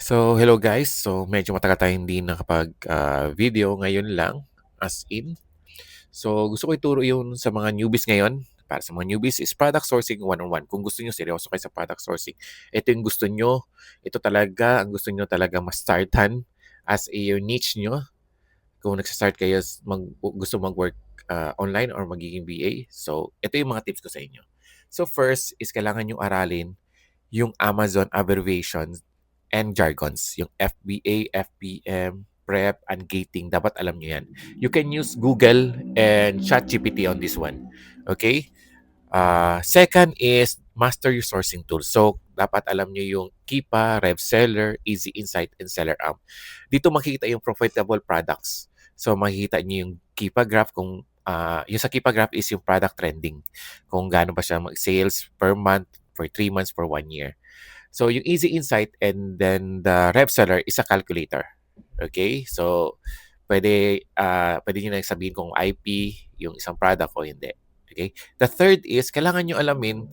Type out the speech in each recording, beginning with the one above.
So, hello guys. So, medyo matagal tayong hindi video ngayon lang, as in. So, gusto ko ituro yun sa mga newbies ngayon. Para sa mga newbies is product sourcing 101. Kung gusto nyo, seryoso kayo sa product sourcing. Ito yung gusto nyo. Ito talaga, ang gusto nyo talaga ma-startan as a yung niche nyo. Kung nagsa-start kayo, gusto mag-work online or magiging VA. So, ito yung mga tips ko sa inyo. So, first is kailangan nyo aralin yung Amazon abbreviations and jargons. Yung FBA, FBM, prep, and gating. Dapat alam nyo yan. You can use Google and ChatGPT on this one. Okay? Second is master your sourcing tools. So, dapat alam nyo yung Kipa, RevSeller, Easy Insight, and SellerAmp. Dito makikita yung profitable products. So, makikita nyo yung Kipa graph kung yung sa Kipa graph is yung product trending. Kung gaano ba siya mag-sales per month, for 3 months, for 1 year. So, yung Easy Insight and then the RevSeller is a calculator. Okay? So, pwede nyo na sabihin kung IP yung isang product o hindi. Okay? The third is, kailangan nyo alamin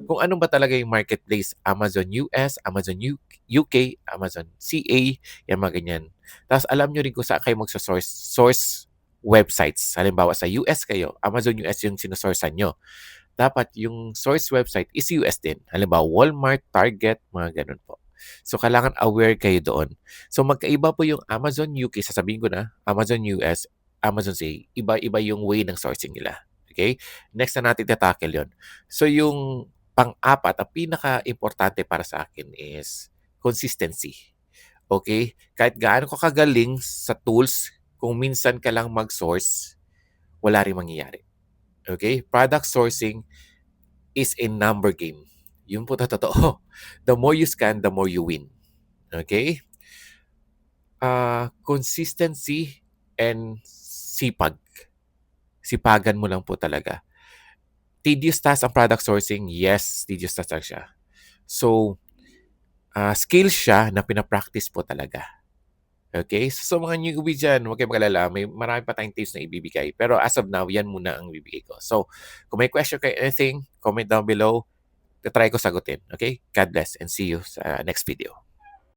kung ano ba talaga yung marketplace. Amazon US, Amazon UK, Amazon CA, yung mga ganyan. Tapos alam nyo rin kung saan kayo source websites. Halimbawa, sa US kayo, Amazon US yung sinusourcean nyo. Dapat yung source website is US din. Halimbawa, Walmart, Target, mga ganun po. So, kailangan aware kayo doon. So, magkaiba po yung Amazon UK. Sasabihin ko na, Amazon US, Amazon CA. Iba-iba yung way ng sourcing nila. Okay? Next na natin tatakil yon. So, yung pang-apat, ang pinaka-importante para sa akin is consistency. Okay? Kahit gaano ka kagaling sa tools, kung minsan ka lang mag-source, wala rin mangyayari. Okay? Product sourcing is a number game. Yun po totoo. The more you scan, the more you win. Okay? Consistency and sipag. Sipagan mo lang po talaga. Tedious task ang product sourcing? Yes, tedious task lang siya. So, skill siya na pinapractice po talaga. Okay? So, mga newbie dyan, huwag kayo mag-alala. May marami pa tayong tips na ibibigay. Pero as of now, yan muna ang ibibigay ko. So, kung may question kayo, anything, comment down below. Try ko sagutin. Okay? God bless and see you sa next video.